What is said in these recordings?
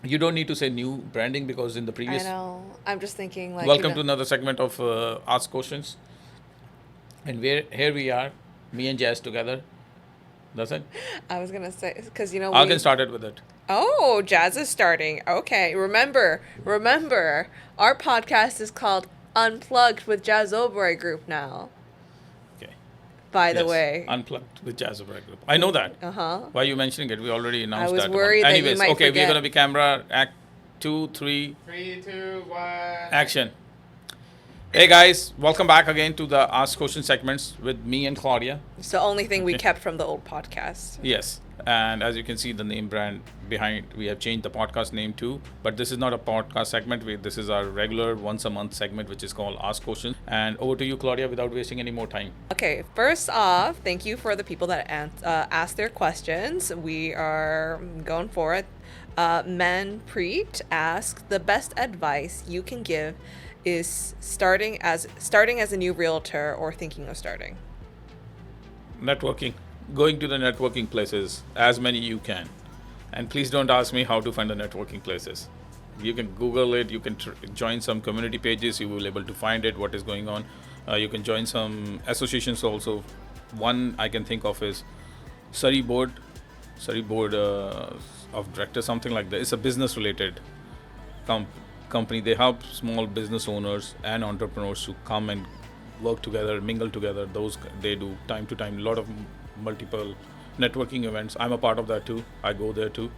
You don't need to say new branding because in the I previous. know. I'm just thinking like, Welcome to another segment of Ask Questions. And here we are, me and Jazz together. That's it. I was gonna say because I can start it with it. Oh, Jazz is starting. Okay, remember, our podcast is called Unplugged with Jazz Oberoi Group now. Okay. By the Yes. way, Unplugged with Jazz O'Brien Group. I know that. uh-huh. Why are you mentioning it? We already I announced was that one. worried that you Anyways, might okay, we're forget. gonna be camera act 2, 3, 3, 2, 1. action. Hey guys, welcome back again to the Ask Question segments with me and Claudia. It's the only thing we Okay. kept from the old podcast. Yes, and as you can see, the name brand behind, we have changed the podcast name too. But this is not a podcast segment. This is our regular once a month segment, which is called Ask Questions. And over to you, Claudia, without wasting any more time. Okay, first off, thank you for the people that asked their questions. We are going for it. Manpreet asked, the best advice you can give is starting as a new realtor or thinking of starting. Networking, going to the networking places, as many you can. And please don't ask me how to find the networking places. You can Google it, you can join some community pages, you will be able to find it, what is going on. You can join some associations also. One I can think of is Surrey Board of Directors, something like that. It's a business related company. They help small business owners and entrepreneurs to come and work together, mingle together. Those they do time to time. A lot of multiple networking events. I'm a part of that too. I go there too,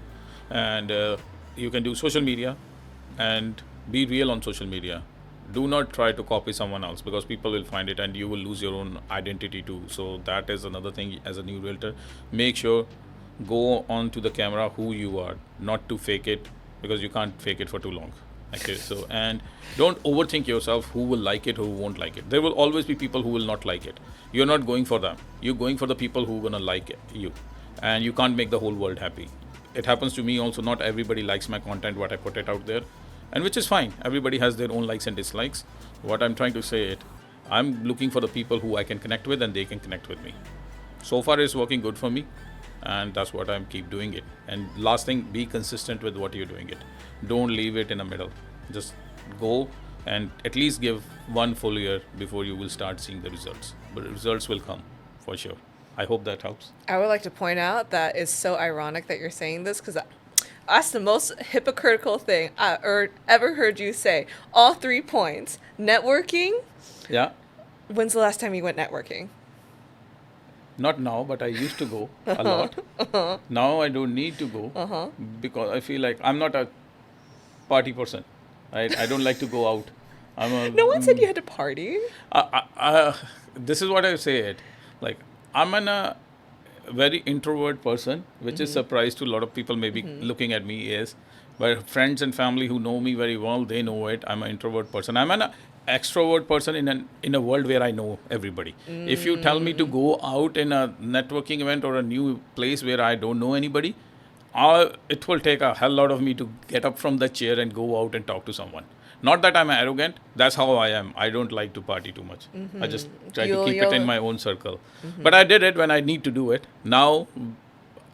and you can do social media, and be real on social media. Do not try to copy someone else because people will find it and you will lose your own identity too. So that is another thing as a new realtor. Make sure go on to the camera who you are, not to fake it because you can't fake it for too long. Okay, so and don't overthink yourself who will like it, who won't like it. There will always be people who will not like it. You're not going for them. You're going for the people who are gonna like it, you, and you can't make the whole world happy. It happens to me also. Not everybody likes my content, what I put it out there, and which is fine. Everybody has their own likes and dislikes. What I'm trying to say it, I'm looking for the people who I can connect with and they can connect with me. So far, it's working good for me, and that's what I'm keep doing it. And last thing, be consistent with what you're doing it. Don't leave it in the middle. Just go and at least give one full year before you will start seeing the results. But results will come for sure. I hope that helps. I would like to point out that it's so ironic that you're saying this because that's the most hypocritical thing I ever heard you say. All 3 points. Networking. Yeah. When's the last time you went networking? Not now, but I used to go a lot. Now I don't need to go because I feel like I'm not a party person. I don't like to go out. I'm a. No one said you had to party. This is what I say it. Like I'm a very introvert person, which is surprise to a lot of people. Maybe looking at me is, but friends and family who know me very well, they know it. I'm an introvert person. I'm an extrovert person in a world where I know everybody. If you tell me to go out in a networking event or a new place where I don't know anybody, it will take a hell lot of me to get up from the chair and go out and talk to someone. Not that I'm arrogant. That's how I am. I don't like to party too much. I just try to keep it in my own circle. But I did it when I need to do it. Now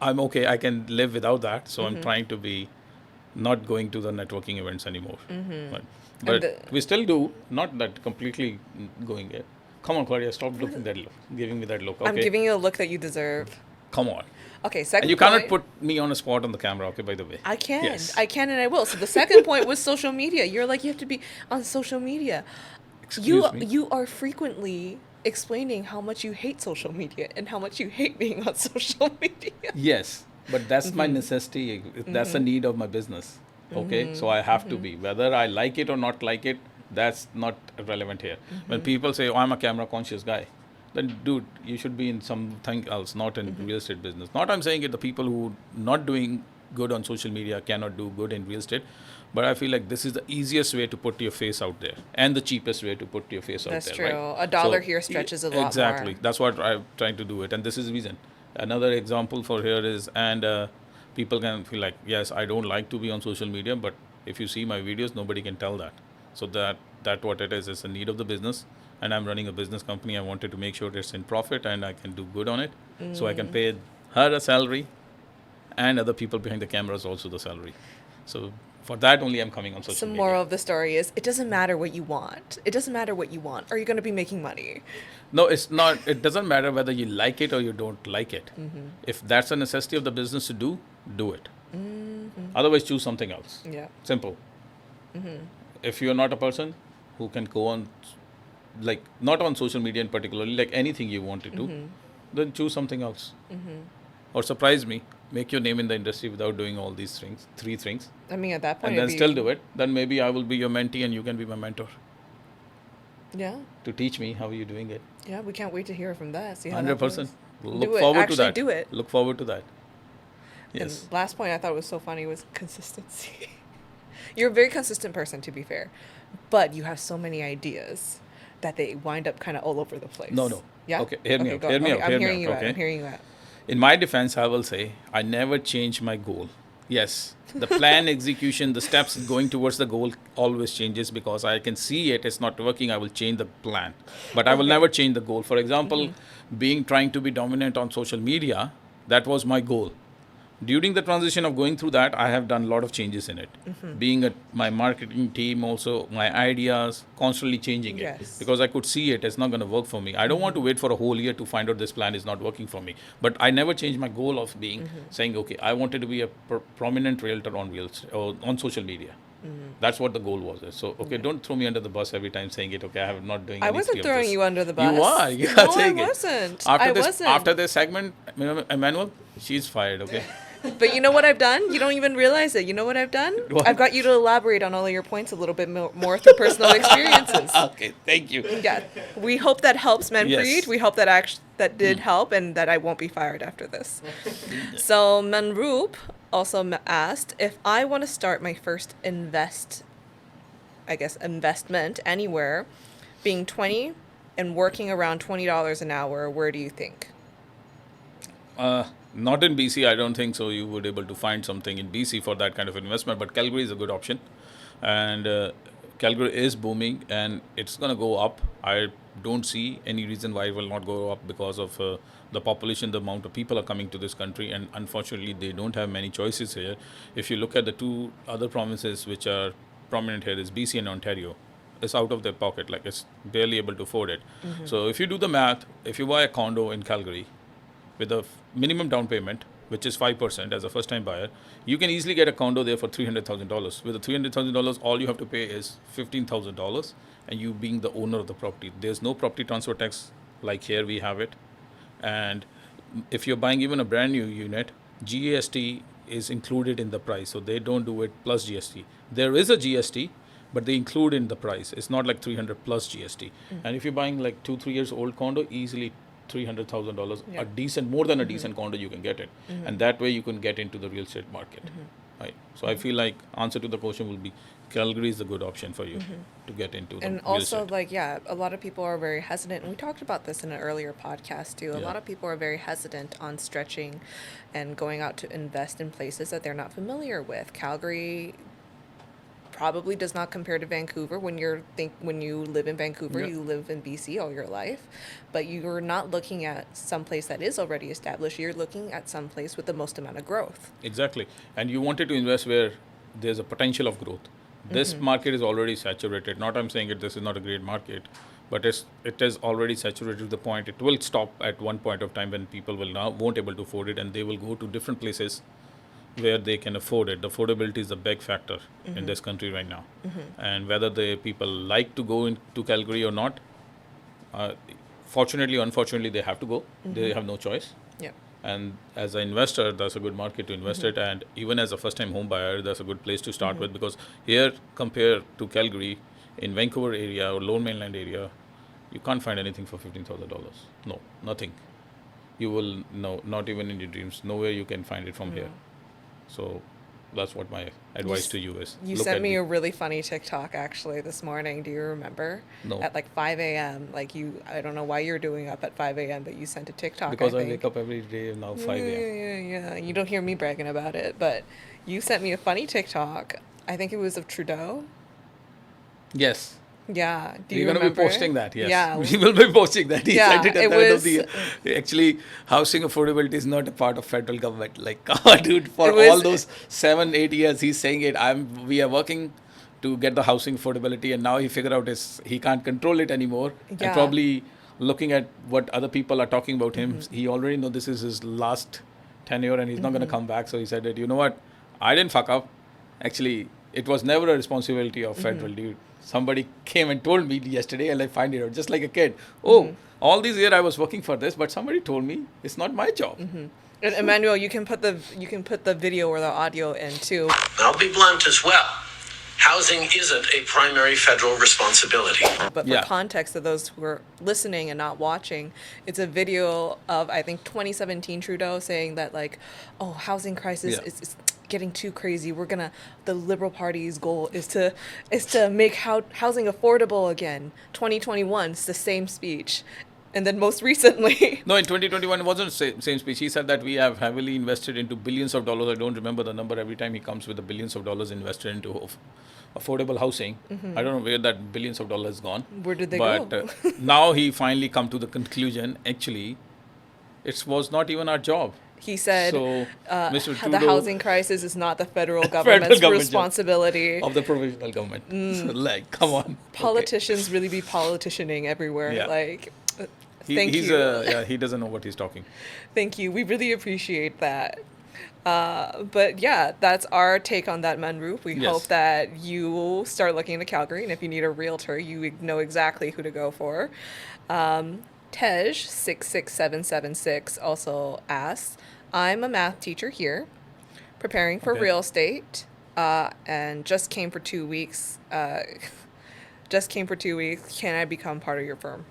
I'm okay. I can live without that. So I'm trying to be not going to the networking events anymore. But we still do. Not that completely going there. Come on, Claudia, stop looking that look, giving me that look. Okay, I'm giving you a look that you deserve. come on. Okay, second And you point. cannot put me on a spot on the camera. Okay, by the way. I can. Yes. I can and I will. So the second point was social media. You're like, you have to be on social media. Excuse me. You are frequently explaining how much you hate social media and how much you hate being on social media. Yes, but that's my necessity. That's a need of my business. Okay, so I have to be. Whether I like it or not like it, that's not relevant here. When people say, "Oh, I'm a camera conscious guy," then dude, you should be in something else, not in real estate business. Not I'm saying it. The people who not doing good on social media cannot do good in real estate, but I feel like this is the easiest way to put your face out there and the cheapest way to put your face That's out there. true. Right? A dollar here stretches a lot more. Exactly. That's what I'm trying to do it, and this is the reason. Another example for here is, and people can feel like, yes, I don't like to be on social media, but if you see my videos, nobody can tell that. So that what it is a need of the business, and I'm running a business company. I wanted to make sure it's in profit and I can do good on it, so I can pay her a salary, and other people behind the cameras also the salary. So for that only I'm coming on social The media. moral of the story is it doesn't matter what you want. It doesn't matter what you want. Are you going to be making money? No, it's not. It doesn't matter whether you like it or you don't like it. If that's a necessity of the business to do it. Otherwise, choose something else. Yeah. Simple. If you're not a person who can go on, like not on social media in particular, like anything you want to do, then choose something else. Or surprise me, make your name in the industry without doing all these things, three things, I mean, at that point, and then it'd still be- do it. Then maybe I will be your mentee and you can be my mentor Yeah. to teach me how you're doing it. Yeah. We can't wait to hear from that. See how that 100%. goes. Look Do it. forward to Actually that. do it. Look forward to that. Yes. And last point I thought was so funny was consistency. You're a very consistent person, to be fair, but you have so many ideas that they wind up kind of all over the place. No. Yeah. Okay, hear me out, go- hear me okay, out, I'm hear me hearing out, you out. okay? I'm hearing you out. In my defense, I will say I never change my goal. Yes, the plan execution, the steps going towards the goal always changes because I can see it's not working. I will change the plan, but I will never change the goal. For example, being trying to be dominant on social media, that was my goal. During the transition of going through that, I have done a lot of changes in it. Being at my marketing team, also my ideas, constantly changing it Yes. because I could see it's not going to work for me. I don't want to wait for a whole year to find out this plan is not working for me. But I never changed my goal of being saying, okay, I wanted to be a prominent realtor on or on social media. That's what the goal was. So okay, don't throw me under the bus every time saying it. Okay, I am not doing. I any wasn't three of throwing this. you under the bus. You are. You No, are saying I it. wasn't. After I this, wasn't. after this segment, Emmanuel, she's fired. Okay. But you know what I've done? You don't even realize it. You know what I've done? What? I've got you to elaborate on all of your points a little bit more through personal experiences. Okay. Thank you. Yeah, we hope that helps, Manpreet. Yes. We hope that that did help, and that I won't be fired after this. So Manroop also asked if I want to start my first investment anywhere, being 20 and working around $20 an hour. Where do you think? Not in BC, I don't think so. You would able to find something in BC for that kind of investment, but Calgary is a good option, and Calgary is booming and it's gonna go up. I don't see any reason why it will not go up because of the population, the amount of people are coming to this country, and unfortunately they don't have many choices here. If you look at the two other provinces which are prominent here, is BC and Ontario. It's out of their pocket, like it's barely able to afford it. So if you do the math, if you buy a condo in Calgary with a minimum down payment, which is 5% as a first time buyer, you can easily get a condo there for $300,000. With the $300,000, all you have to pay is $15,000, and you being the owner of the property. There's no property transfer tax like here we have it. And if you're buying even a brand new unit, GST is included in the price, so they don't do it plus GST. There is a GST, but they include in the price. It's not like 300 plus GST. And if you're buying like 2-3 years old condo, easily $300,000, Yeah. a decent, more than a decent condo, you can get it, and that way you can get into the real estate market, right? So I feel like answer to the question will be Calgary is a good option for you to get into the And real also, estate. a lot of people are very hesitant. And we talked about this in an earlier podcast too. A Yeah. lot of people are very hesitant on stretching and going out to invest in places that they're not familiar with. Calgary probably does not compare to Vancouver. When you live in Vancouver, Yeah. you live in BC all your life, but you're not looking at some place that is already established. You're looking at some place with the most amount of growth. Exactly, and you wanted to invest where there's a potential of growth. This market is already saturated. Not I'm saying this is not a great market, but it is already saturated to the point it will stop at one point of time when people won't able to afford it, and they will go to different places where they can afford it. The affordability is a big factor in this country right now, and whether the people like to go into Calgary or not, fortunately or unfortunately, they have to go. They have no choice. Yeah. And as an investor, that's a good market to invest it. And even as a first-time home buyer, that's a good place to start with, because here, compared to Calgary, in Vancouver area or Lower Mainland area, you can't find anything for $15,000. No, nothing. You will not even in your dreams. Nowhere you can find it from here. So that's what my advice to you is. You Look sent at me a really funny TikTok actually this morning. Do you remember? No. At like 5 a.m. I don't know why you're doing up at 5 a.m., but you sent a TikTok. because I think. wake up every day now 5 a.m. Yeah. You don't hear me bragging about it, but you sent me a funny TikTok. I think it was of Trudeau. Yes. Yeah. Do you We're going to be remember? posting that, yes. Yeah. We will be posting that. He Yeah, said it at it the end of was- the year. Actually, housing affordability is not a part of federal government. Like, come on, dude, for It was- all those 7-8 years, he's saying it. We are working to get the housing affordability, and now he figured out he can't control it anymore. Yeah. And probably looking at what other people are talking about him, he already know this is his last tenure and he's not going to come back. So he said that, you know what, I didn't fuck up. Actually, it was never a responsibility of federal, dude. Somebody came and told me yesterday, and I find it out just like a kid. Oh, all these years I was working for this, but somebody told me it's not my job. And Emmanuel, you can put the video or the audio in too. I'll be blunt as well. Housing isn't a primary federal responsibility. But for context of those who are listening and not watching, it's a video of, I think, 2017 Trudeau saying that, like, oh, housing crisis is getting too crazy. The Liberal Party's goal is to make housing affordable again. 2021, it's the same speech. And then most recently... No, in 2021, it wasn't the same speech. He said that we have heavily invested into billions of dollars. I don't remember the number every time he comes with the billions of dollars invested into affordable housing. I don't know where that billions of dollars gone. Where did they go? But now he finally come to the conclusion, actually, it was not even our job. He said Mr. Trudeau, the housing crisis is not the federal government's responsibility. Of the provincial government. So, like, come on. Politicians really be politicianing everywhere. Yeah. Like, He doesn't know what he's talking. Thank you. We really appreciate that. But yeah, that's our take on that Manroop. We hope that you start looking into Calgary, and if you need a realtor, you know exactly who to go for. Tej 66776 also asks, I'm a math teacher here, preparing for real estate, and just came for 2 weeks. Can I become part of your firm?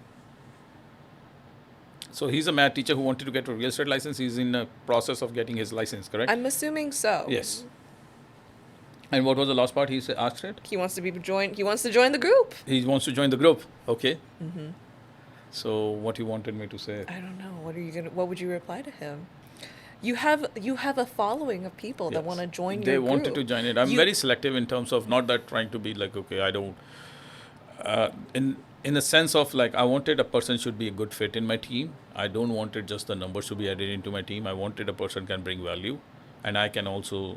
So he's a math teacher who wanted to get a real estate license. He's in the process of getting his license, correct? I'm assuming so. Yes. And what was the last part he asked it? He wants to join the group. He wants to join the group. Okay. So what you wanted me to say? I don't know. What would you reply to him? You have a following of people that want to join your group. They wanted to join it. I'm very selective in terms of not that trying to be like, okay, I don't. In the sense of, like, I wanted a person should be a good fit in my team. I don't wanted just the numbers to be added into my team. I wanted a person can bring value, and I can also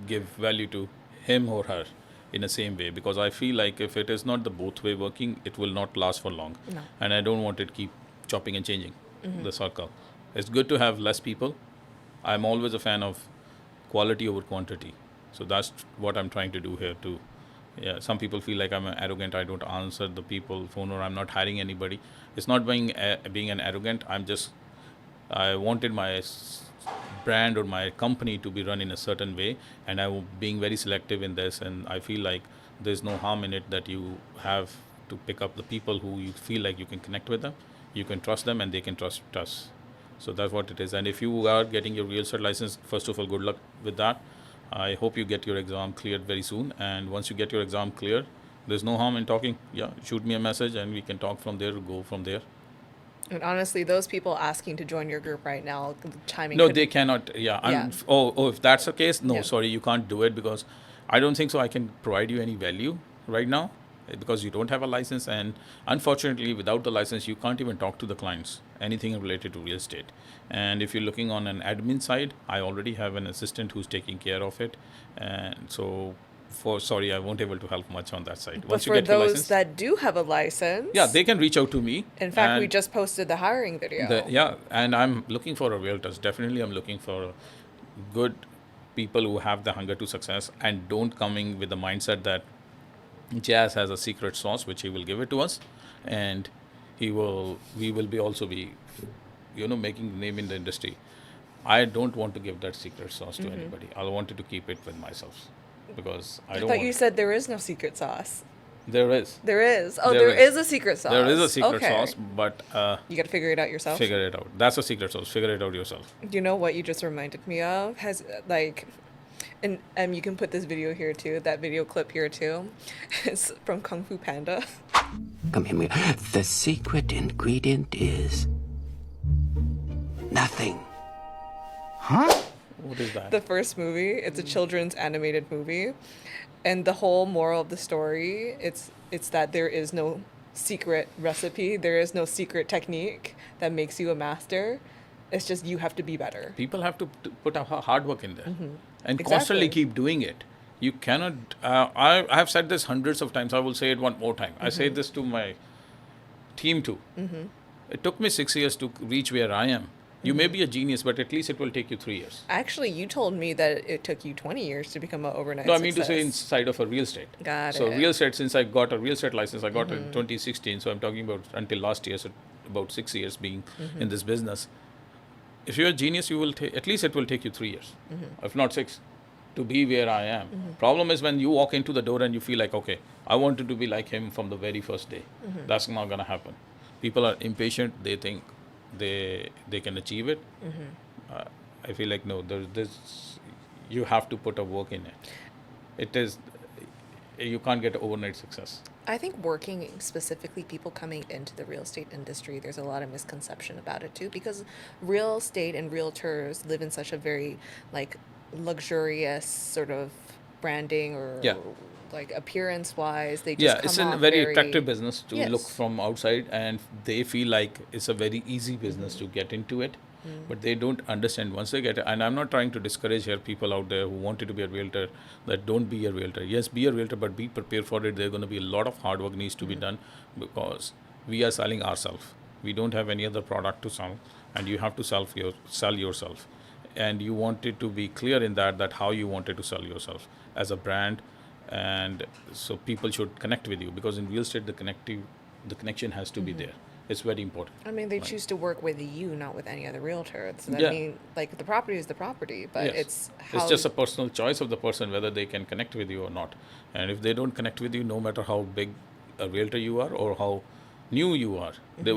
give value to him or her in the same way, because I feel like if it is not the both way working, it will not last for long. No. And I don't want it to keep chopping and changing the circle. It's good to have less people. I'm always a fan of quality over quantity. So that's what I'm trying to do here too. Yeah, some people feel like I'm arrogant. I don't answer the people phone, or I'm not hiring anybody. It's not being an arrogant. I wanted my brand or my company to be run in a certain way, and I'm being very selective in this. And I feel like there's no harm in it, that you have to pick up the people who you feel like you can connect with them, you can trust them, and they can trust us. So that's what it is. And if you are getting your real estate license, first of all, good luck with that. I hope you get your exam cleared very soon. And once you get your exam cleared, there's no harm in talking. Yeah, shoot me a message and we can talk from there, go from there. And honestly, those people asking to join your group right now, the timing. No, they cannot. Yeah. If that's the case, no, sorry, you can't do it, because I don't think so I can provide you any value right now, because you don't have a license. And unfortunately, without the license, you can't even talk to the clients, anything related to real estate. And if you're looking on an admin side, I already have an assistant who's taking care of it. And so, I won't able to help much on that side. But Once for you get your those license, that do have a license, yeah, they can reach out to me. In fact, we just posted the hiring video. And I'm looking for a realtors. Definitely, I'm looking for good people who have the hunger to success and don't coming with the mindset that Jazz has a secret sauce, which he will give it to us, and we will be making name in the industry. I don't want to give that secret sauce to anybody. I wanted to keep it with myself, because I thought you said there is no secret sauce. There is. There is. Oh, there is a secret sauce. There is a secret sauce, but you got to figure it out yourself. Figure it out. That's a secret sauce. Figure it out yourself. You know what you just reminded me of? And you can put this video here too, that video clip here too. It's from Kung Fu Panda. Come here. The secret ingredient is nothing. Huh? What is that? The first movie. It's a children's animated movie. And the whole moral of the story, it's that there is no secret recipe, there is no secret technique that makes you a master. It's just you have to be better. People have to put a hard work in there and Exactly. constantly keep doing it. You cannot. I have said this hundreds of times. I will say it one more time. I say this to my team too. It took me 6 years to reach where I am. You may be a genius, but at least it will take you 3 years. Actually, you told me that it took you 20 years to become an overnight No, I mean to say success. inside of a real estate. Got So it. real estate, since I got a real estate license, I got it in 2016. So I'm talking about until last year, so about 6 years being in this business. If you're a genius, you will take, at least it will take you 3 years, if not 6, to be where I am. Problem is when you walk into the door and you feel like, okay, I wanted to be like him from the very first day. That's not gonna happen. People are impatient. They think they can achieve it. I feel like no, there's this. You have to put a work in it. It is. You can't get overnight success. I think working specifically people coming into the real estate industry, there's a lot of misconception about it too, because real estate and realtors live in such a very like luxurious sort of branding or Yeah. like appearance wise. They just Yeah, come it's a off very attractive business to look Yes. from outside, and they feel like it's a very easy business to get into it. But they don't understand once they get it. And I'm not trying to discourage here people out there who wanted to be a realtor that don't be a realtor. Yes, be a realtor, but be prepared for it. There's going to be a lot of hard work needs to be done because we are selling ourselves. We don't have any other product to sell, and you have to sell yourself. And you wanted to be clear in that how you wanted to sell yourself as a brand, and so people should connect with you because in real estate the connection has to be there. It's very important. I mean, they Right. choose to work with you, not with any other realtor. So that Yeah. mean, like the property is the property, but Yes. it's how It's just a personal choice of the person whether they can connect with you or not. And if they don't connect with you, no matter how big a realtor you are or how new you are, they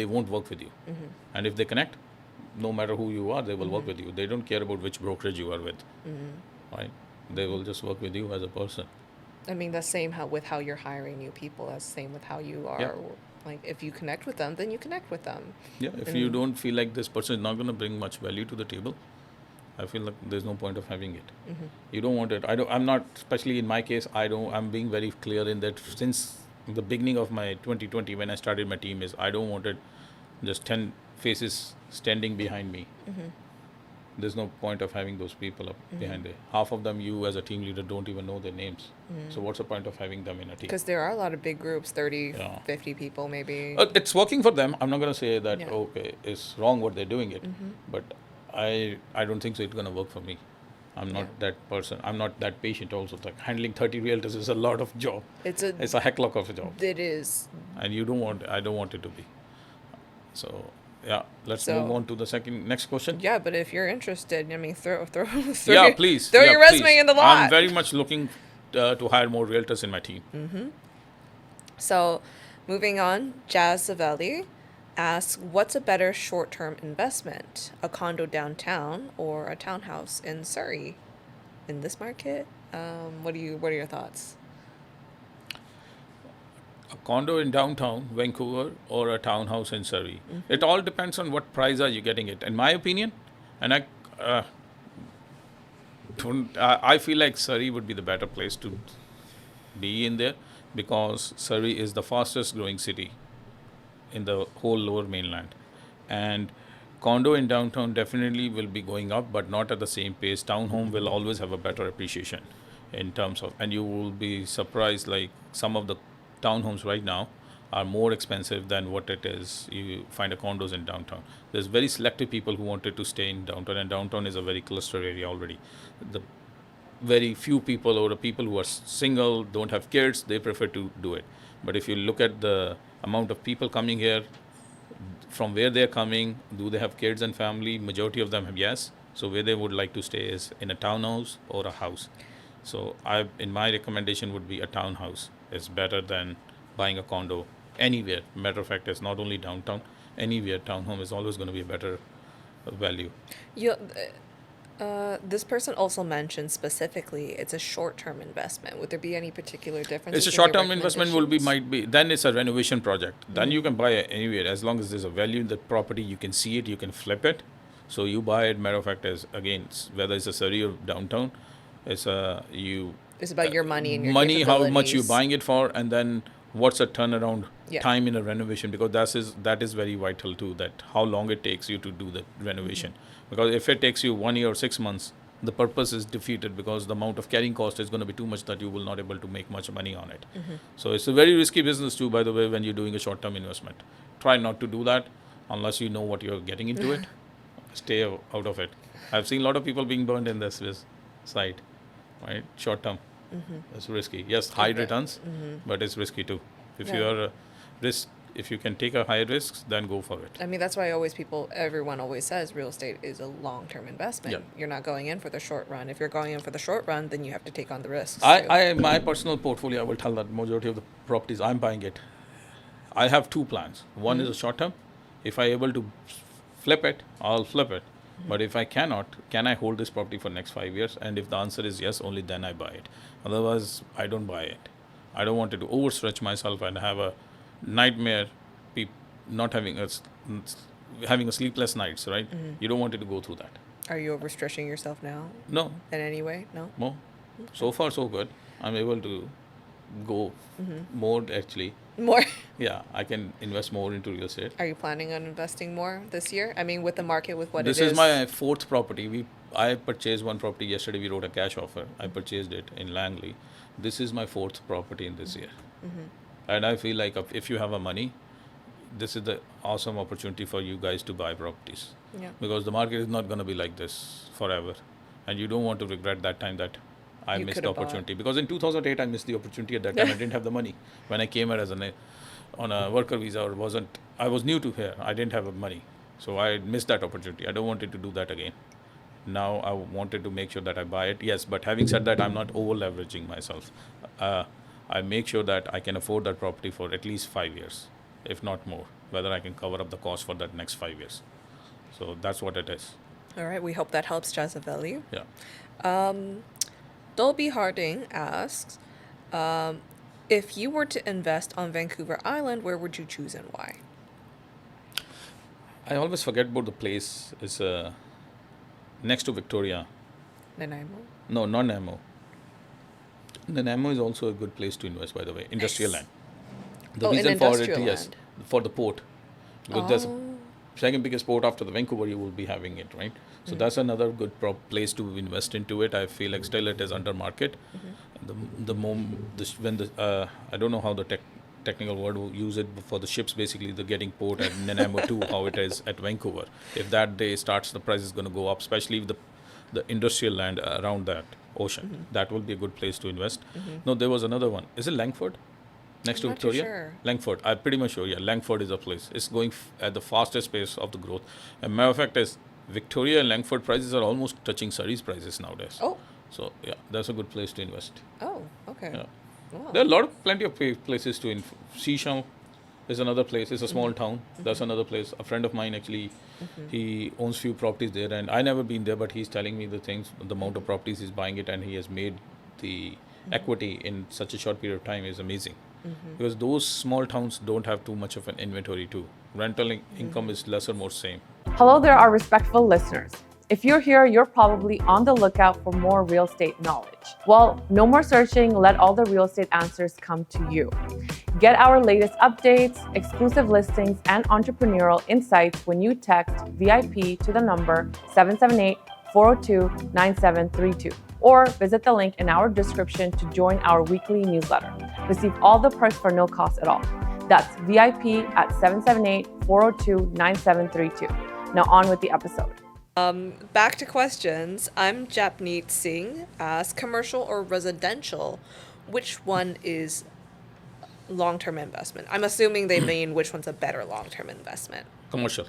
won't work with you. And if they connect, no matter who you are, they will work with you. They don't care about which brokerage you are with, right? They will just work with you as a person. I mean, the same with how you're hiring new people. That's the same with how you are. Yeah. Like, if you connect with them, then you connect with them. Yeah, if you don't feel like this person is not going to bring much value to the table, I feel like there's no point of having it. You don't want it. I'm not, especially in my case, I'm being very clear in that since the beginning of my 2020 when I started my team is I don't want it just 10 faces standing behind me. There's no point of having those people up behind it. Half of them, you as a team leader don't even know their names. So what's the point of having them in a team? Because there are a lot of big groups, 30, Yeah. 50 people maybe. It's working for them. I'm not going to say that, Yeah. okay, it's wrong what they're doing it. But I don't think so it's going to work for me. I'm not Yeah. that person. I'm not that patient also. Like handling 30 realtors is a lot of job. It's a heck lot of a job. It is. And I don't want it to be. So, yeah, let's So- move on to the next question. Yeah, but if you're interested, I mean, throw Yeah, please. throw yeah, your resume please. in the lot. I'm very much looking to hire more realtors in my team. So, moving on, Jazz Zavelli asks, what's a better short-term investment, a condo downtown or a townhouse in Surrey? In this market, what are your thoughts? A condo in downtown Vancouver or a townhouse in Surrey. It all depends on what price are you getting it. In my opinion, and I feel like Surrey would be the better place to be in there because Surrey is the fastest growing city in the whole lower mainland. And condo in downtown definitely will be going up, but not at the same pace. Townhome will always have a better appreciation in terms of, and you will be surprised like some of the townhomes right now are more expensive than what it is you find a condos in downtown. There's very selective people who wanted to stay in downtown, and downtown is a very cluster area already. The very few people or the people who are single, don't have kids, they prefer to do it. But if you look at the amount of people coming here, from where they're coming, do they have kids and family? Majority of them have yes. So where they would like to stay is in a townhouse or a house. So in my recommendation would be a townhouse. It's better than buying a condo anywhere. Matter of fact, it's not only downtown. Anywhere, townhome is always going to be a better value. This person also mentioned specifically it's a short-term investment. Would there be any particular difference? It's a in your short-term investment recommendations? then it's a renovation project. Then you can buy it anywhere as long as there's a value in the property. You can see it, you can flip it. So you buy it. Matter of fact, whether it's a Surrey or downtown, It's about your money and your money, how much you're capabilities. buying it for, and then what's the turnaround Yeah. time in a renovation, because that is very vital too, that how long it takes you to do the renovation. Because if it takes you 1 year or 6 months, the purpose is defeated, because the amount of carrying cost is going to be too much that you will not able to make much money on it. So it's a very risky business too, by the way, when you're doing a short-term investment. Try not to do that unless you know what you're getting into it. Stay out of it. I've seen a lot of people being burned in this side, right? Short-term. It's risky. Yes, high returns, but it's risky too. If you Yeah. are if you can take a high risks, then go for it. I mean, that's why everyone always says real estate is a long-term investment. Yeah. You're not going in for the short run. If you're going in for the short run, then you have to take on the risks. too. My personal portfolio, I will tell that majority of the properties I'm buying it. I have two plans. One is a short term. If I able to flip it, I'll flip it. But if I cannot, can I hold this property for next 5 years? And if the answer is yes, only then I buy it. Otherwise, I don't buy it. I don't want to overstretch myself and have a nightmare, not having having a sleepless nights, right? You don't want it to go through that. Are you overstretching yourself now No, in any way? No? more. So far, so good. I'm able to go more actually. More? Yeah, I can invest more into real estate. Are you planning on investing more this year? I mean, with the market, with what This it is. is my fourth property. I purchased one property yesterday. We wrote a cash offer. I purchased it in Langley. This is my fourth property in this year. And I feel like if you have a money, this is the awesome opportunity for you guys to buy properties. Yeah. Because the market is not going to be like this forever. And you don't want to regret that time that I You missed could the have bought. opportunity. Because in 2008, I missed the opportunity. At that time, I didn't have the money. When I came here on a worker visa, I was new to here. I didn't have money. So I missed that opportunity. I don't want it to do that again. Now I wanted to make sure that I buy it. Yes, but having said that, I'm not over leveraging myself. I make sure that I can afford that property for at least 5 years, if not more, whether I can cover up the cost for that next 5 years. So that's what it is. All right. We hope that helps, Jazaveli. Yeah. Dolby Harding asks, if you were to invest on Vancouver Island, where would you choose and why? I always forget about the place. It's next to Victoria. Nanaimo? No, not Nanaimo. Nanaimo is also a good place to invest, by the way. Industrial Nice. land. The Oh, in reason for it, industrial yes, land. for the port. Because there's Oh. second biggest port after the Vancouver, you will be having it, right? So that's another good place to invest into it. I feel like still it is under market. I don't know how the technical word will use it for the ships. Basically, the getting port at Nanaimo too, how it is at Vancouver. If that day starts, the price is going to go up, especially if the industrial land around that ocean. That will be a good place to invest. No, there was another one. Is it Langford? Next to I'm not too Victoria? sure. Langford. I'm pretty much sure, yeah. Langford is a place. It's going at the fastest pace of the growth. And matter of fact is, Victoria and Langford prices are almost touching Surrey's prices nowadays. Oh. So, yeah, that's a good place to invest. Oh, okay. Yeah. Wow. There are plenty of places to Seashell is another place. It's a small town. That's another place. A friend of mine actually, he owns few properties there, and I never been there, but he's telling me the amount of properties he's buying it, and he has made the equity in such a short period of time is amazing. Because those small towns don't have too much of an inventory too. Rental income is less or more same. Hello there, our respectful listeners. If you're here, you're probably on the lookout for more real estate knowledge. Well, no more searching. Let all the real estate answers come to you. Get our latest updates, exclusive listings, and entrepreneurial insights when you text VIP to the number 778-402-9732 or visit the link in our description to join our weekly newsletter. Receive all the perks for no cost at all. That's VIP at 778-402-9732. Now on with the episode. Back to questions. I'm Japneet Singh. Asks, commercial or residential, which one is long-term investment? I'm assuming they mean which one's a better long-term investment. Commercial.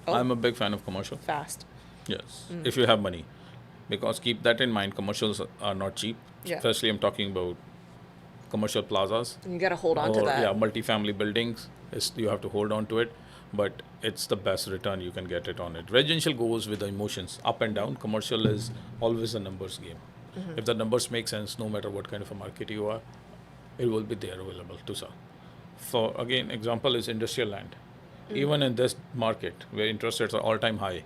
Oh. I'm a big fan of commercial. Fast. Yes, if you have money. Because keep that in mind, commercials are not cheap. Yeah. Especially I'm talking about commercial plazas. You got to hold on to Or, that. yeah, multifamily buildings. You have to hold on to it. But it's the best return you can get it on it. Residential goes with the emotions, up and down. Commercial is always a numbers game. If the numbers make sense, no matter what kind of a market you are, it will be there available to sell. For, again, example is industrial land. Even in this market, where interest rates are all-time high,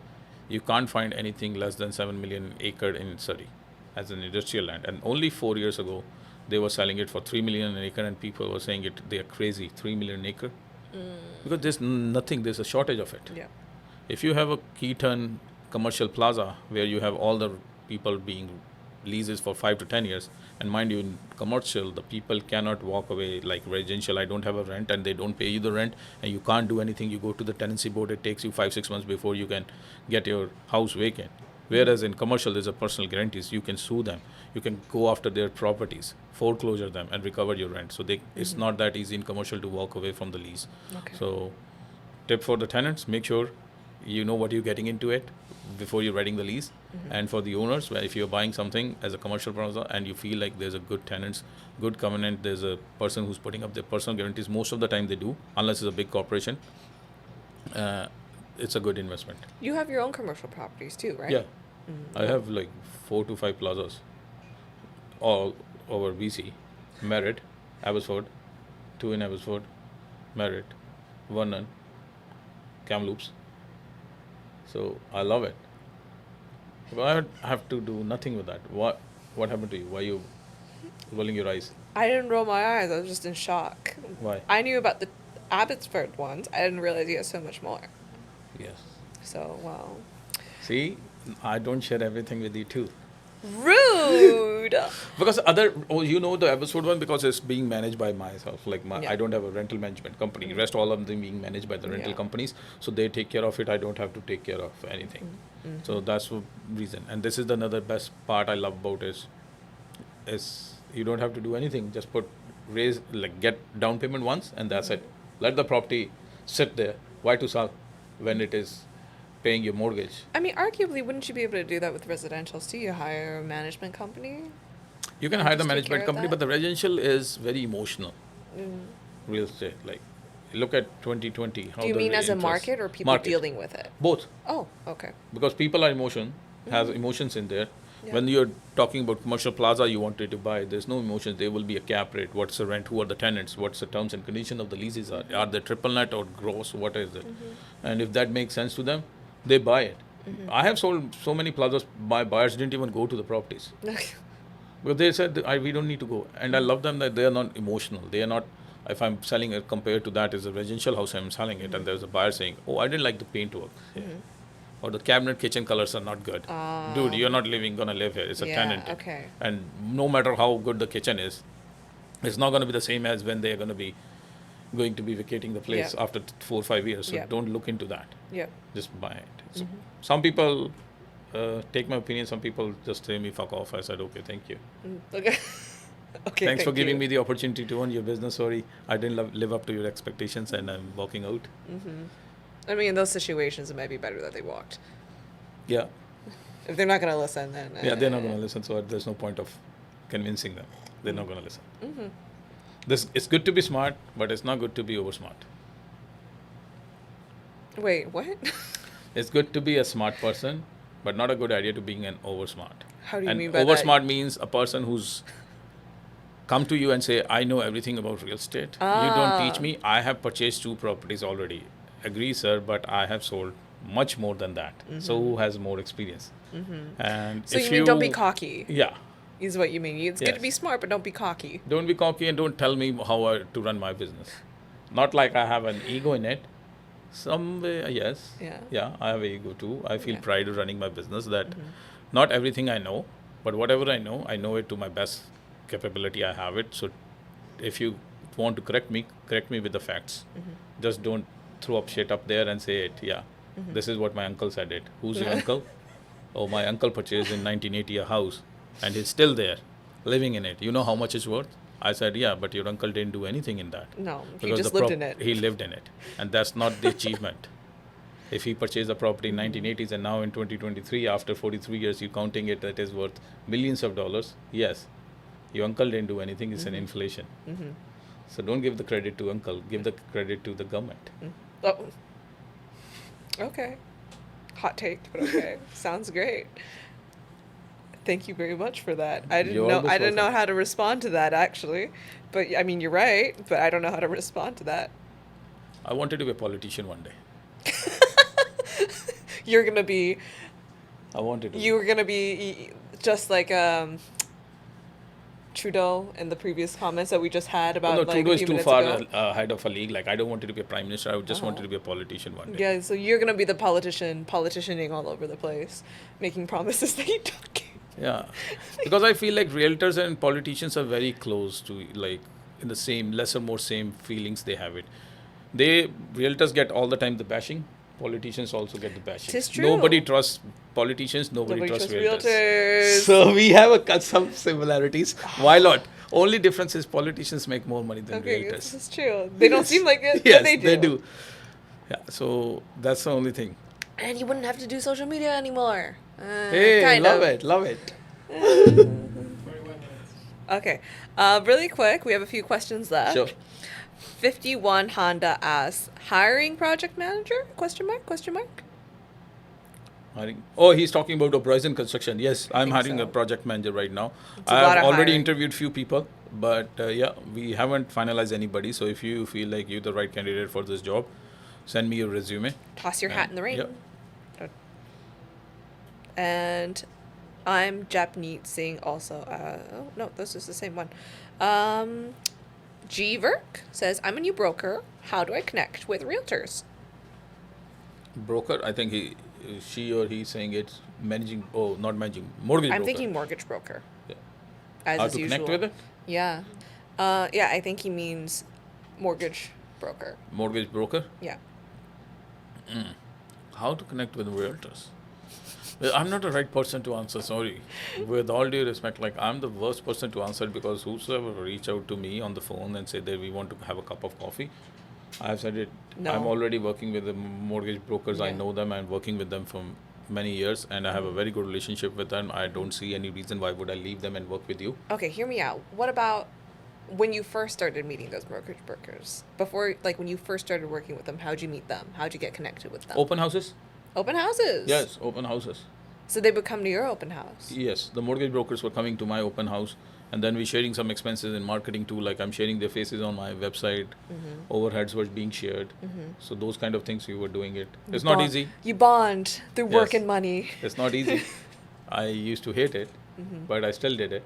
you can't find anything less than 7 million acre in Surrey. as an industrial land. And only 4 years ago, they were selling it for 3 million an acre, and people were saying they are crazy, 3 million an acre. Because there's nothing, there's a shortage of it. Yeah. If you have a Keaton commercial plaza where you have all the people being leases for 5 to 10 years, and mind you, in commercial, the people cannot walk away like residential. I don't have a rent, and they don't pay you the rent, and you can't do anything. You go to the tenancy board, it takes you 5-6 months before you can get your house vacant. Whereas in commercial, there's a personal guarantees. You can sue them. You can go after their properties, foreclosure them, and recover your rent. So it's not that easy in commercial to walk away from the lease. Okay. So tip for the tenants, make sure you know what you're getting into it before you're writing the lease. And for the owners, if you're buying something as a commercial plaza and you feel like there's a good tenants, good covenant, there's a person who's putting up their personal guarantees, most of the time they do, unless it's a big corporation, it's a good investment. You have your own commercial properties too, right? Yeah. I have like 4 to 5 plazas all over BC. Merritt, Abbotsford, 2 in Abbotsford, Merritt, Vernon, Kamloops. So I love it. But I have to do nothing with that. What happened to you? Why are you rolling your eyes? I didn't roll my eyes. I was just in shock. Why? I knew about the Abbotsford ones. I didn't realize you had so much more. Yes. So, wow. See, I don't share everything with you too. Rude! Because the Abbotsford one, because it's being managed by myself. Like Yeah. I don't have a rental management company. Rest all of them being managed by the rental Yeah. companies. So they take care of it. I don't have to take care of anything. So that's the reason. And this is another best part I love about is you don't have to do anything. Just get down payment once, and that's it. Let the property sit there. Why to sell when it is paying your mortgage? I mean, arguably, wouldn't you be able to do that with residentials too? You hire a management company? You can hire the Just take care management of company, that? but the residential is very emotional. Real estate, like look at 2020. How Do you the mean as a interest- market or people dealing with it? Both, Oh, okay. because people are has emotions in there. Yeah. When you're talking about commercial plaza you wanted to buy, there's no emotions. There will be a cap rate. What's the rent? Who are the tenants? What's the terms and conditions of the leases are? Are they triple net or gross? What is it? And if that makes sense to them, they buy it. I have sold so many plazas. My buyers didn't even go to the properties. Because they said, we don't need to go. And I love them that they are not emotional. They are not, if I'm selling it compared to that is a residential house, I'm selling it, and there's a buyer saying, oh, I didn't like the paint work. Or the cabinet kitchen colors are not good. Dude, you're not gonna live here. It's a Yeah, tenant. okay. And no matter how good the kitchen is, it's not gonna be the same as when they're going to be vacating the place Yeah. after 4 or 5 years. So Yeah. don't look into that. Yep. Just buy it. So some people take my opinion. Some people just say me fuck off. I said, okay, thank you. Okay. Okay. Thanks for thank giving you. me the opportunity to own your business. Sorry, I didn't live up to your expectations, and I'm walking out. I mean, in those situations, it might be better that they walked. Yeah, If they're not going to listen, then. yeah, they're not gonna listen. So there's no point of convincing them. They're not gonna listen. It's good to be smart, but it's not good to be over smart. Wait, what? It's good to be a smart person, but not a good idea to being an over smart. How do you And mean by over that? smart means a person who's come to you and say, I know everything about real estate. You don't teach me. I have purchased 2 properties already. Agree, sir, but I have sold much more than that. So who has more experience? And So if you mean don't be cocky, Yeah. is what you mean. It's good to Yes. be smart, but don't be cocky. Don't be cocky and don't tell me how to run my business. Not like I have an ego in it. Some way, yes. Yeah. Yeah, I have an ego too. I feel Yeah. pride of running my business that not everything I know, but whatever I know it to my best capability. I have it. So if you want to correct me with the facts. Just don't throw up shit up there and say it. Yeah, this is what my uncle said it. Who's your uncle? Oh, my uncle purchased in 1980 a house and he's still there, living in it. You know how much it's worth? I said, yeah, but your uncle didn't do anything in that. No, he Because just the lived in it. He lived in it. And that's not the achievement. If he purchased a property in 1980s and now in 2023, after 43 years, you're counting it that is worth millions of dollars, yes, your uncle didn't do anything. It's an inflation. So don't give the credit to uncle. Give the credit to the government. Oh. Okay. Hot take, but okay. Sounds great. Thank you very much for that. I didn't You're know almost I didn't know welcome. how to respond to that actually. But I mean, you're right, but I don't know how to respond to that. I wanted to be a politician one day. You're going to be I wanted to. you're going to be just like Trudeau in the previous comments that we just had about No, like Trudeau a is few too minutes far ago. ahead of a league. Like, I don't want to be a prime minister. I would just wanted to be a politician one day. Yeah, so you're gonna be the politicianing all over the place, making promises that you don't keep. Yeah, because I feel like realtors and politicians are very close to, like, in the same, less or more same feelings they have it. Realtors get all the time the bashing. Politicians also get the bashing. Tis true. Nobody trusts politicians. Nobody trusts realtors. realtors. So we have some similarities. Why not? Only difference is politicians make more money than Okay, realtors. this is true. They don't seem like it, Yes, but they do. they do. Yeah, so that's the only thing. And you wouldn't have to do social media anymore. Hey, kind love of. it, love it. Okay. Really quick, we have a few questions left. Sure. 51 Honda asks, hiring project manager? Question mark? Question mark? Hiring. Oh, he's talking about Oberoi construction. Yes, I'm think hiring so. a project manager right now. It's a lot I've of already hiring. interviewed few people, but yeah, we haven't finalized anybody. So if you feel like you're the right candidate for this job, send me your resume. Toss your hat in the ring. Yep. And I'm Japneet Singh also. Oh, no, this is the same one. G Verk says, I'm a new broker. How do I connect with realtors? Broker, I think she or he saying it's managing. Oh, not managing. Mortgage I'm broker. thinking mortgage broker. Yeah. As How is to usual. connect with it? Yeah. Yeah, I think he means mortgage broker. Mortgage broker. Yeah. How to connect with realtors? Well, I'm not the right person to answer, sorry. With all due respect, like, I'm the worst person to answer, because whosoever reach out to me on the phone and say that we want to have a cup of coffee, I've said it. No. I'm already working with the mortgage brokers. I Yeah. know them. I'm working with them for many years, and I have a very good relationship with them. I don't see any reason why would I leave them and work with you. Okay, hear me out. What about when you first started meeting those mortgage brokers? Before, like, when you first started working with them, how'd you meet them? How'd you get connected with them? Open houses? Open houses? Yes, open houses. So they would come to your open house? Yes, the mortgage brokers were coming to my open house, and then we're sharing some expenses in marketing too. Like, I'm sharing their faces on my website. Overheads were being shared. So those kind of things we were doing it. It's not Bond- easy. You bond through work Yes. and money. It's not easy. I used to hate it, but I still did it.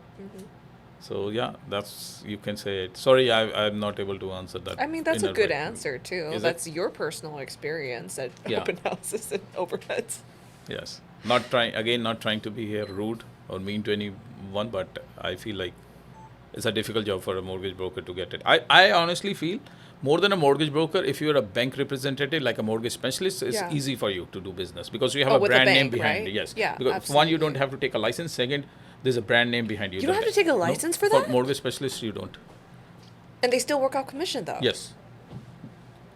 So yeah, that's, you can say it. Sorry, I'm not able to answer that. I mean, that's in a good way. answer, too. Is it? That's your personal experience at Yeah. open houses and overheads. Yes, not trying to be here rude or mean to anyone, but I feel like it's a difficult job for a mortgage broker to get it. I honestly feel more than a mortgage broker, if you're a bank representative, like a mortgage specialist, it's Yeah. easy for you to do business, because you have Oh, a with a brand name bank, behind right? it. Yes. Yeah, Because one, you absolutely. don't have to take a license. Second, there's a brand name behind you. You don't have to take a license for that? For mortgage specialists, you don't. And they still work out commission, though. Yes.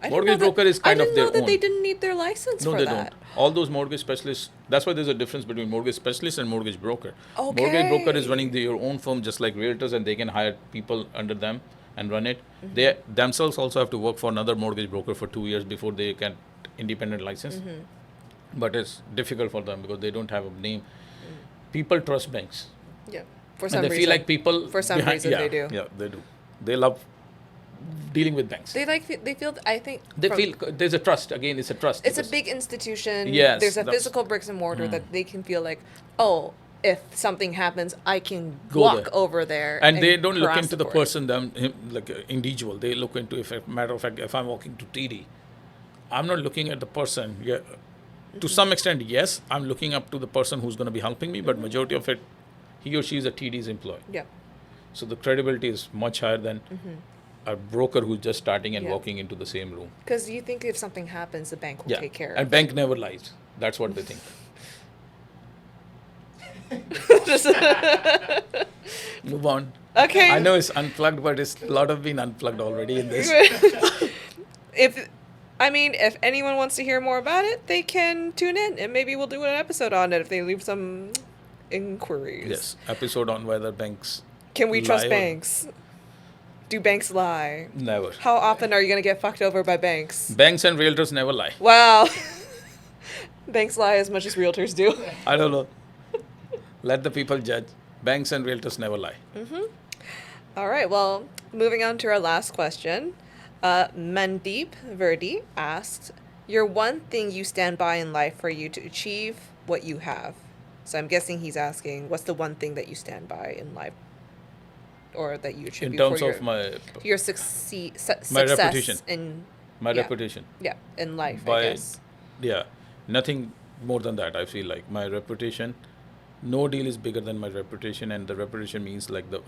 I didn't Mortgage know that- broker is kind I of didn't know their that they own. didn't need their license No, for they that. don't. All those mortgage specialists, that's why there's a difference between mortgage specialist and mortgage broker. Okay. Mortgage broker is running your own firm just like realtors, and they can hire people under them and run it. Mm-hmm. They themselves also have to work for another mortgage broker for 2 years before they can independent license. Mm-hmm. But it's difficult for them because they don't have a name. People trust banks. Yeah. For some And they reason. feel like people For some reason yeah, they do. Yeah, they do. They love dealing with banks. They feel, I think. They from- feel there's a trust. Again, it's a trust. It's a because- big institution. Yes, There's a that's- physical bricks and mortar that they can feel like, oh, if something happens, I can Go walk there. over there. And they don't look harass into the for it. person, like individual. They look into, if a matter of fact, if I'm walking to TD, I'm not looking at the person. Yeah, to some extent, yes, I'm looking up to the person who's going to be helping me. But majority of it, he or she is a TD's employee. Yeah. So the credibility is much higher than a broker who's just starting and Yeah. walking into the same room. Because you think if something happens, the bank will Yeah, take care and of bank never lies. That's what they think. Move on. Okay. I know it's unplugged, but it's a lot of been unplugged already in this. If anyone wants to hear more about it, they can tune in and maybe we'll do an episode on it if they leave some inquiries. Yes, episode on whether banks Can we trust lie or- banks? Do banks lie? Never. How often are you going to get fucked over by banks? Banks and realtors never lie. Wow. Banks lie as much as realtors do. I don't know. Let the people judge. Banks and realtors never lie. All right, well, moving on to our last question. Mandeep Verdi asked, your one thing you stand by in life for you to achieve what you have. So I'm guessing he's asking, what's the one thing that you stand by in life, or that you attribute In terms for of my your success reputation. in my yeah. reputation. Yeah, in life, I By guess. yeah, nothing more than that. I feel like my reputation. No deal is bigger than my reputation, and the reputation means like the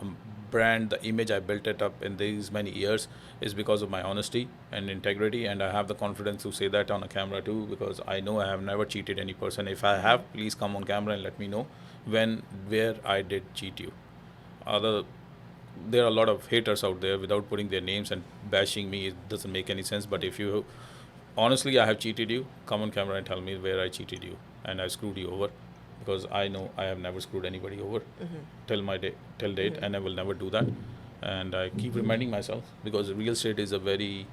brand, the image I built it up in these many years is because of my honesty and integrity, and I have the confidence to say that on a camera too, because I know I have never cheated any person. If I have, please come on camera and let me know where I did cheat you. Other There are a lot of haters out there without putting their names and bashing me. It doesn't make any sense. But if you honestly I have cheated you, come on camera and tell me where I cheated you and I screwed you over, because I know I have never screwed anybody over till date, and I will never do that. And I keep reminding myself, because real estate is a very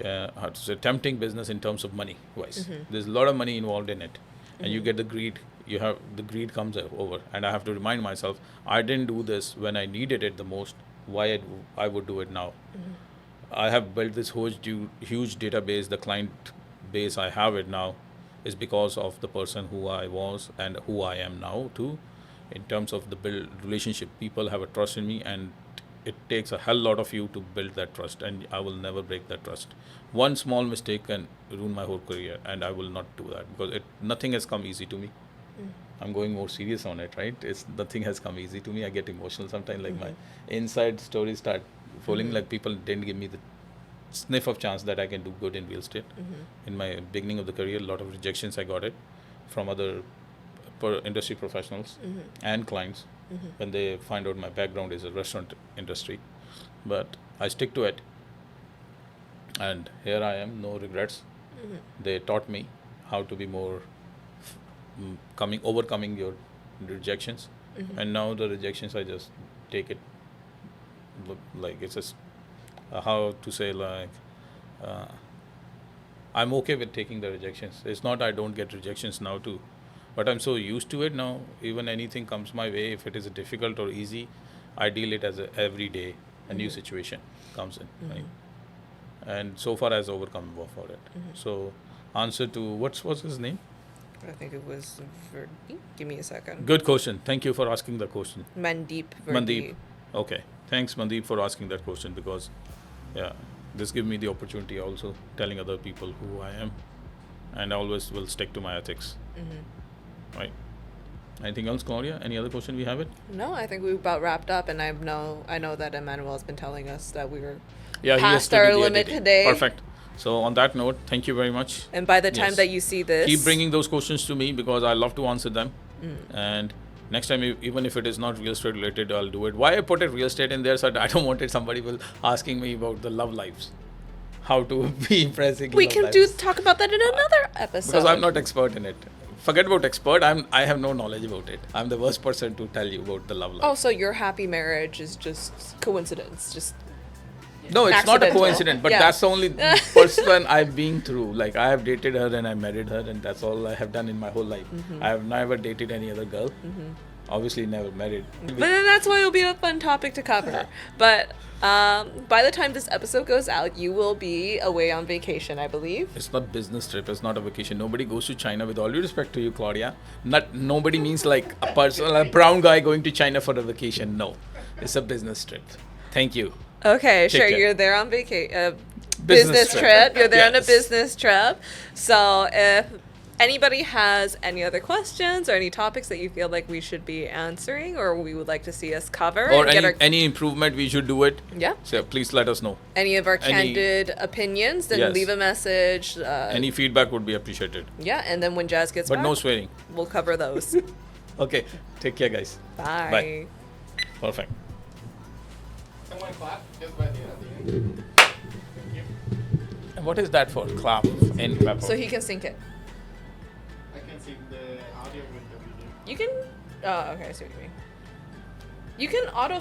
how to say, tempting business in terms of money wise. There's a lot of money involved in it, and you get the greed. The greed comes over, and I have to remind myself, I didn't do this when I needed it the most. Why I would do it now? I have built this huge database. The client base I have it now is because of the person who I was and who I am now too. In terms of the build relationship, people have a trust in me, and it takes a hell lot of you to build that trust, and I will never break that trust. One small mistake can ruin my whole career, and I will not do that, because nothing has come easy to me. I'm going more serious on it, right? Nothing has come easy to me. I get emotional sometimes, like my inside stories start falling. Like people didn't give me the sniff of chance that I can do good in real estate. In my beginning of the career, a lot of rejections I got it from other industry professionals and clients when they find out my background is a restaurant industry. But I stick to it, and here I am, no regrets. They taught me how to be more overcoming your rejections, and now the rejections I just take it like it's just how to say, like I'm okay with taking the rejections. It's not I don't get rejections now too, but I'm so used to it now. Even anything comes my way, if it is difficult or easy, I deal it as every day a new situation comes in, right? And so far has overcome for it. So answer to what's his name? I think it was Verdi. Give me a second. Good question. Thank you for asking the question. Mandeep Verdi. Mandeep. Okay. Thanks, Mandeep, for asking that question, because, yeah, this gives me the opportunity also telling other people who I am, and I always will stick to my ethics. Right. Anything else, Claudia? Any other question we have it? No, I think we about wrapped up, and I know that Emmanuel has been telling us that we were He has past to do our the limit editing. today. Perfect. So on that note, thank you very much. And by the time Yes. that you see this, Keep bringing those questions to me, because I love to answer them. And next time, even if it is not real estate related, I'll do it. Why I put it real estate in there? So I don't want it somebody will asking me about the love lives, how to be impressing. we love can lives. talk about that in another episode. Because I'm not expert in it. Forget about expert. I have no knowledge about it. I'm the worst person to tell you about the love life. Oh, so your happy marriage is just coincidence, just No, it's not a accidental. coincidence, but Yeah. that's the only person I've been through. Like, I have dated her and I married her, and that's all I have done in my whole life. I have never dated any other girl. Obviously, never married. But then that's why it'll be a fun topic to cover. But by the time this episode goes out, you will be away on vacation, I believe. It's not business trip. It's not a vacation. Nobody goes to China. With all due respect to you, Claudia, nobody means like a brown guy going to China for a vacation. No, it's a business trip. Thank you. Okay, Take sure. care. You're there on vacation. Business Business trip. trip. You're there on a Yes. business trip. So if anybody has any other questions or any topics that you feel like we should be answering or we would like to see us cover, Or and get any improvement we should do it. yeah, So please let us know. any of our any- candid opinions, then Yes. leave a message. Any feedback would be appreciated. Yeah, and then when Jazz gets But back, no swearing. we'll cover those. Okay. Take care, guys. Bye. Bye. Perfect. Someone clap just by the end. And what is that for? Clap in clap. So he can sync it. I can see the audio with the video. You can. Oh, okay. I see what you mean. You can auto.